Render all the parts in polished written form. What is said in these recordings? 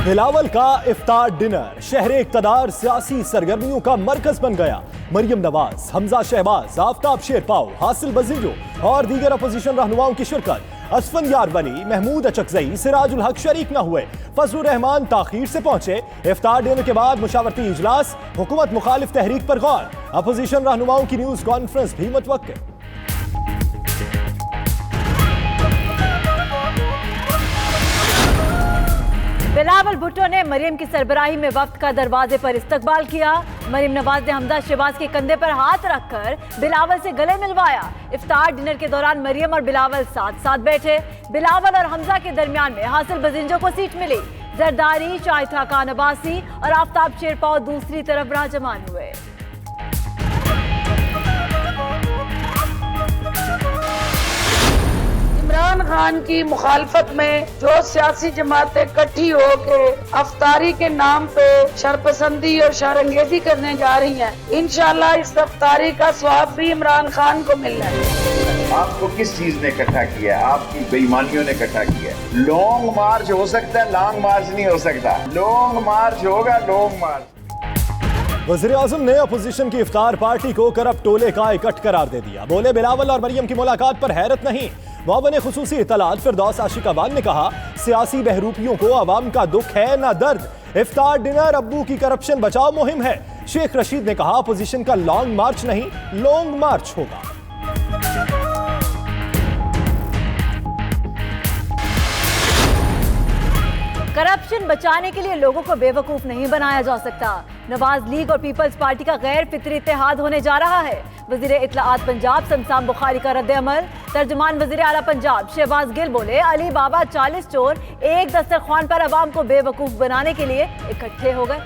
बिलावल का इफ्तार डिनर शहर इक़्तिदार सियासी सरगर्मियों का मरकज बन गया। मरियम नवाज, हमजा शहबाज, आफताब शेरपाव, हासिल बजीजो और दीगर अपोजिशन रहनुमाओं की शिरकत। असफन यारवली, महमूद अचकजई, सिराजुल हक शरीक न हुए। फजलुर रहमान ताखीर से पहुंचे। इफ्तार डिनर के बाद मुशावरती इजलास, हुकूमत मुखालिफ तहरीक पर गौर। अपोजिशन रहनुमाओं की न्यूज कॉन्फ्रेंस भी मुतवक्किल। बिलावल भुट्टो ने मरियम की सरबराही में वफ्द का दरवाजे पर इस्तकबाल किया। मरियम नवाज ने हमजा शहबाज के कंधे पर हाथ रखकर बिलावल से गले मिलवाया। इफ्तार डिनर के दौरान मरियम और बिलावल साथ साथ बैठे। बिलावल और हमजा के दरमियान में हासिल बजिंजो को सीट मिली। जरदारी, शाइथा खान अब्बासी और आफताब शेरपाव दूसरी तरफ राजमान हुए। इमरान खान की मुखालफत में जो सियासी जमातें इकट्ठी होकर अफ्तारी के नाम पे शरपसंदी और शरअंगेजी करने जा रही हैं, इंशाल्लाह इस अफ्तारी का स्वाब भी इमरान खान को मिलना है। आपको किस चीज ने इकट्ठा किया? आपकी बेईमानियों ने इकट्ठा किया। लॉन्ग मार्च हो सकता है, लॉन्ग मार्च नहीं हो सकता। लॉन्ग मार्च होगा, लॉन्ग मार्च। वज़ीर-ए-आज़म ने अपोजिशन की इफ्तार पार्टी को करप्ट टोले का इकट्ठ करार दे दिया। बोले, बिलावल और मरियम की मुलाकात पर हैरत नहीं। मुआविन खुसूसी इत्तलात फिरदौस आशिक अवान ने कहा, सियासी बहरूपियों को अवाम का दुख है न दर्द। इफ्तार डिनर अब्बू की करप्शन बचाओ मुहिम है। शेख रशीद ने कहा, अपोजिशन का लॉन्ग मार्च नहीं, लॉन्ग मार्च होगा। करप्शन बचाने के लिए लोगों को बेवकूफ नहीं बनाया जा सकता। नवाज लीग और पीपल्स पार्टी का गैर फितरी इत्तेहाद होने जा रहा है। वजीर इत्तलाआत पंजाब समसाम बुखारी का रद्द अमल। तर्जुमान वजीर आला पंजाब शहबाज गिल बोले, अली बाबा 40 चोर एक दस्तरखान पर अवाम को बेवकूफ बनाने के लिए इकट्ठे हो गए।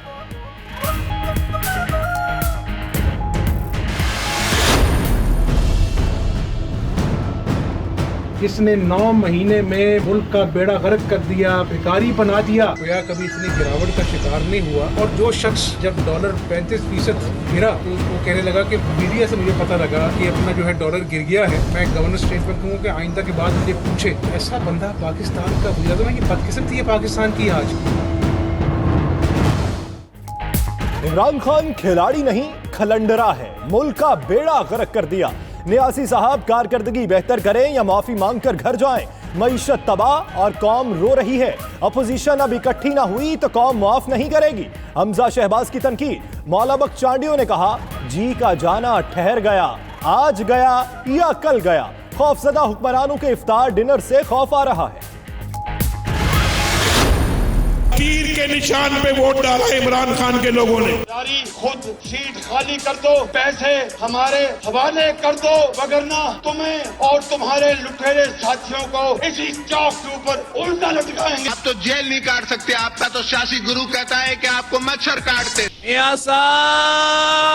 इसने 9 महीने में मुल्क का बेड़ा गर्क कर दिया, भिखारी बना दिया। गोया कभी इतनी गिरावट का शिकार नहीं हुआ। और जो शख्स जब डॉलर 35% गिरा तो उसको कहने लगा कि मीडिया से मुझे पता लगा कि अपना जो है डॉलर गिर गया है, मैं गवर्नर स्टेटमेंट कहूँ कि आइंदा के बाद मुझे पूछे। ऐसा बंदा पाकिस्तान का गुजरा, तो ये बदकिस्मती है पाकिस्तान की आज। इमरान खान खिलाड़ी नहीं, खलंडरा है। मुल्क का बेड़ा गर्क कर दिया। नियासी साहब, कारकर्दगी बेहतर करें या माफी मांगकर घर जाएं। मईशत तबाह और कौम रो रही है। अपोजिशन अब इकट्ठी ना हुई तो कौम माफ नहीं करेगी। हमजा शहबाज की तनकीद। मौला बख्श चांडियों ने कहा, जी का जाना ठहर गया, आज गया या कल गया। खौफजदा हुक्मरानों के इफ्तार डिनर से खौफ आ रहा है। तीर के निशान पे वोट डाला इमरान खान के लोगों ने। खुद सीट खाली कर दो, पैसे हमारे हवाले कर दो, वगरना तुम्हें और तुम्हारे लुटेरे साथियों को इसी चौक के ऊपर उल्टा लटकाएंगे। आप तो जेल नहीं काट सकते। आपका तो शासी गुरु कहता है कि आपको मच्छर काटते। मियां साहब,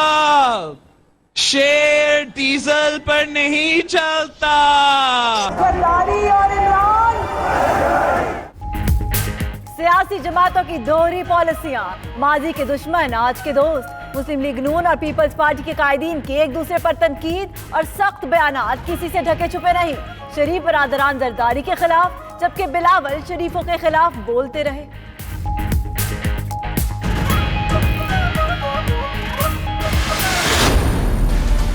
शेर डीजल पर नहीं चलता। सियासी जमातों की दोहरी पॉलिसियां, माजी के दुश्मन आज के दोस्त। मुस्लिम लीग नून और पीपल्स पार्टी के कायदीन की एक दूसरे पर तनकीद और सख्त बयानात किसी से ढके छुपे नहीं। शरीफ बरादरान जरदारी के खिलाफ, जबकि बिलावल शरीफों के खिलाफ बोलते रहे।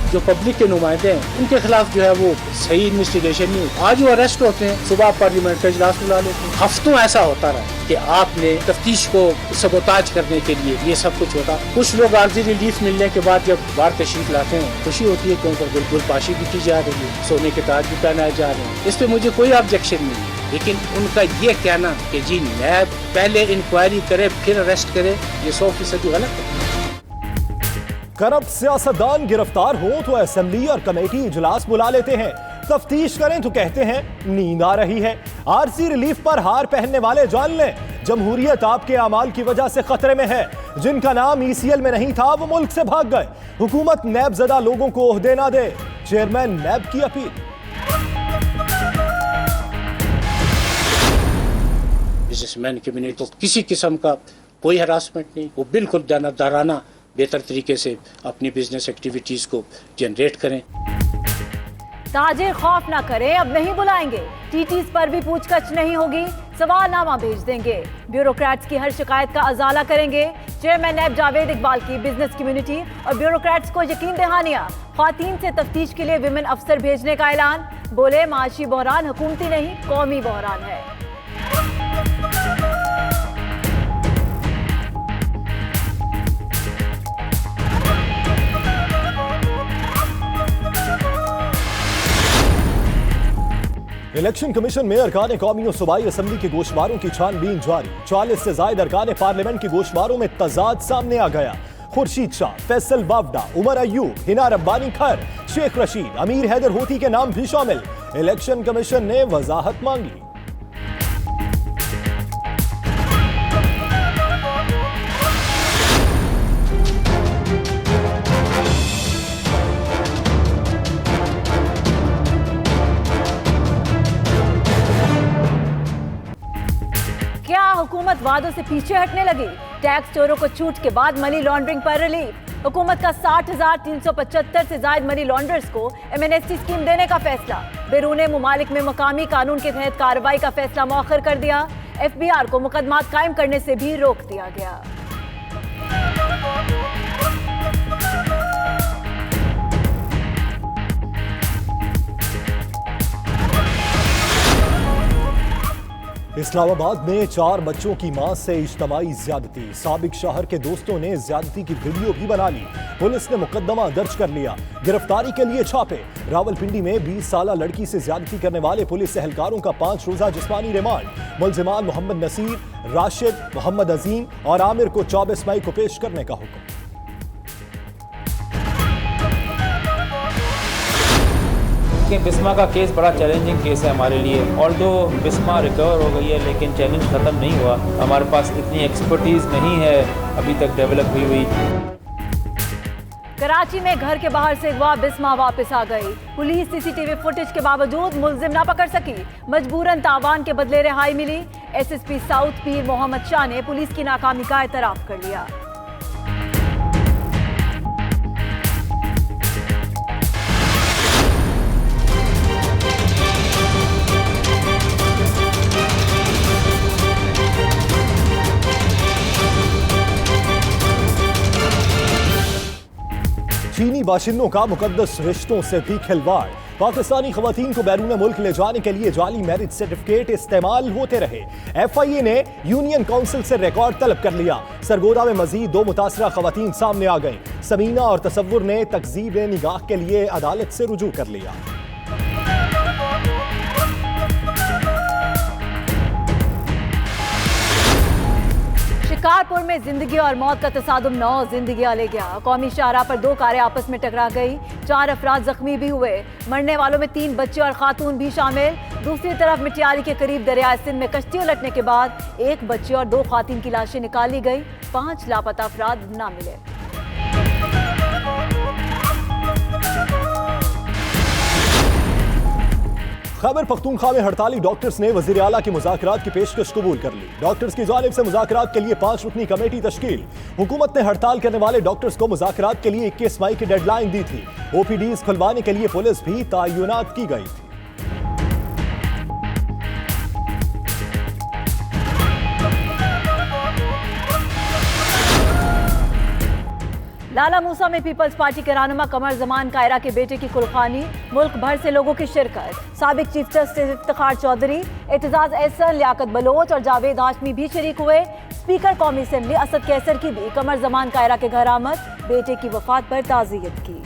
जो पब्लिक के नुमाइंदे हैं उनके खिलाफ जो है वो सही इन्वेस्टिगेशन नहीं। आज वो अरेस्ट होते हैं, सुबह पार्लियामेंट का इजलास बुला लेते हैं। हफ्तों ऐसा होता रहा कि आपने तफ्तीश को सबोताज करने के लिए ये सब कुछ होता। कुछ लोग आर्जी रिलीफ मिलने के बाद जब बाहर तशरीफ लाते हैं, खुशी होती है क्योंकि बिल्कुल पाशी भी की जा रही है, सोने के ताज भी पहनाए जा रहे हैं। इस पे मुझे कोई ऑब्जेक्शन नहीं है, लेकिन उनका ये कहना कि जी नैब पहले इंक्वायरी करे फिर अरेस्ट करे, ये 100% गलत है। करप्ट सियासतदान गिरफ्तार हो तो असेंबली और कमेटी इजलास बुला लेते हैं। तफ्तीश करें तो कहते हैं नींद आ रही है। आरसी रिलीफ पर हार पहनने वाले जान लें, जमहूरियत आपके अमाल की वजह से खतरे में है। जिनका नाम ईसीएल में नहीं था वो मुल्क से भाग गए। हुकूमत नैबजदा लोगों को ओहदे ना दे, चेयरमैन नैब की अपील। बिजनेसमैन कैबिनेट को किसी किस्म का कोई हरासमेंट नहीं, वो बिल्कुल दानादाराना बेहतर तरीके से अपनी बिजनेस एक्टिविटीज को जनरेट करें। ताजिर खौफ ना करें, अब नहीं बुलाएंगे, टीटीज पर भी पूछताछ नहीं होगी, सवालनामा भेज देंगे, ब्यूरोक्रेट्स की हर शिकायत का अजाला करेंगे। चेयरमैन नैब जावेद इकबाल की बिजनेस कम्युनिटी और ब्यूरोक्रेट्स को यकीन दहानिया, ख्वातीन से तफ्तीश के लिए विमेन अफसर भेजने का ऐलान। बोले माशी बहरान हुकूमती नहीं कौमी बहरान है। इलेक्शन कमीशन में अरकान कौमी और सूबाई असम्बली के गोशवारों की छानबीन जारी। 40 से ज्यादा अरकान पार्लियामेंट के गोशवारों में तजाद सामने आ गया। खुर्शीद शाह, फैसल वावडा, उमर अयूब, हिना रब्बानी खर, शेख रशीद, अमीर हैदर होती के नाम भी शामिल। इलेक्शन कमीशन ने वजाहत मांगी। हुकूमत वादों से पीछे हटने लगी, टैक्स चोरों को छूट के बाद मनी लॉन्ड्रिंग पर रिलीफ। हुकूमत का 60,375 से ज्यादा मनी लॉन्ड्रर्स को एमनेस्टी स्कीम देने का फैसला। बैरून मुमालिक में मकामी कानून के तहत कार्रवाई का फैसला मौखर कर दिया। FBI को मुकदमात कायम करने से भी रोक दिया गया। इस्लामाबाद में 4 बच्चों की मां से इज्तमाई ज्यादती। साबिक शौहर के दोस्तों ने ज्यादती की वीडियो भी बना ली। पुलिस ने मुकदमा दर्ज कर लिया। गिरफ्तारी के लिए छापे। रावलपिंडी में 20 साला लड़की से ज्यादती करने वाले पुलिस एहलकारों का 5 रोजा जिस्मानी रिमांड। मुलजिमान मोहम्मद नसीर, राशिद, मोहम्मद अजीम और आमिर को 24 मई को पेश करने का हुक्म। बिस्मा का केस बड़ा चैलेंजिंग केस है हमारे लिए। ऑल्दो बिस्मा रिकवर हो गई है लेकिन चैलेंज खत्म नहीं हुआ। हमारे पास इतनी एक्सपर्टीज नहीं है अभी तक डेवलप हुई। कराची में घर के बाहर से अगवा बिस्मा वापस आ गई। पुलिस सीसीटीवी फुटेज के बावजूद मुलजिम ना पकड़ सकी। मजबूरन तावान के बदले रिहाई मिली। SSP साउथ पीर मोहम्मद शाह ने पुलिस की नाकामी का एतराफ कर लिया। चीनी बाशिंदों का मुकद्दस रिश्तों से भी खिलवाड़। पाकिस्तानी खवातीन को बैरून मुल्क ले जाने के लिए जाली मैरिज सर्टिफिकेट इस्तेमाल होते रहे। FIA ने यूनियन काउंसिल से रिकॉर्ड तलब कर लिया। सरगोदा में मजीद 2 मुतासरा खवातीन सामने आ गईं। समीना और तसव्वुर ने तकजीब निगाह के लिए अदालत से रुजू कर लिया। शिकारपुर में जिंदगी और मौत का तसादुम 9 जिंदगियां ले गया। कौमी शाहराह पर 2 कारें आपस में टकरा गई। 4 अफराद जख्मी भी हुए। मरने वालों में 3 बच्चे और खातून भी शामिल। दूसरी तरफ मिटियाली के करीब दरिया सिंध में कश्ती उलटने के बाद 1 बच्चे और 2 खातून की लाशें निकाली गई। 5 लापता अफराद न मिले। खैबर पख्तूनख्वा में हड़ताली डॉक्टर्स ने वजीर आला की मुज़ाकरात की पेशकश कबूल कर ली। डॉक्टर्स की जानिब से मुज़ाकरात के लिए 5 रुकनी कमेटी तश्कील। हुकूमत ने हड़ताल करने वाले डॉक्टर्स को मुज़ाकरात के लिए 21 मई की डेडलाइन दी थी। OPDs खुलवाने के लिए पुलिस भी तैनात की गई थी। लाला मूसा में पीपल्स पार्टी के रहनुमा कमर जमान कायरा के बेटे की कुलखानी। मुल्क भर से लोगों की शिरकत। साबिक चीफ जस्टिस इफ्तिखार चौधरी, एतजाज एहसन, लियाकत बलोच और जावेद हाशमी भी शरीक हुए। स्पीकर कौमी असेंबली असद कैसर की भी कमर जमान कायरा के घर आमद। बेटे की वफात पर ताज़ियत की।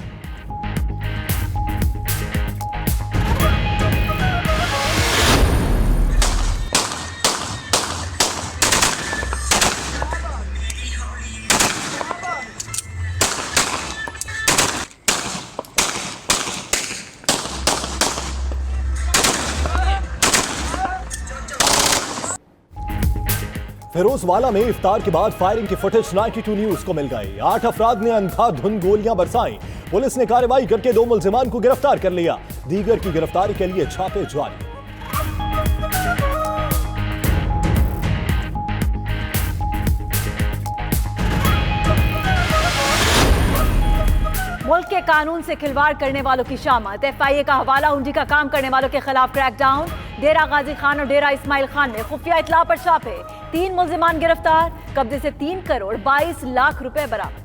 फिरोजवाला में इफ्तार के बाद फायरिंग की फुटेज 92 न्यूज को मिल गई। 8 अफराद ने अंधाधुंध गोलियां बरसाई। पुलिस ने कार्रवाई करके 2 मुलजिमान को गिरफ्तार कर लिया। दीगर की गिरफ्तारी के लिए छापे जारी। मुल्क के कानून से खिलवाड़ करने वालों की शामत। FIA का हवाला, हुंडी का काम करने वालों के खिलाफ क्रैकडाउन। डेरा गाजी खान और डेरा इस्माइल खान में खुफिया इत्तला पर छापे, 3 मुल्जिमान गिरफ्तार, कब्जे से 3 करोड़ 22 लाख रुपए बरामद।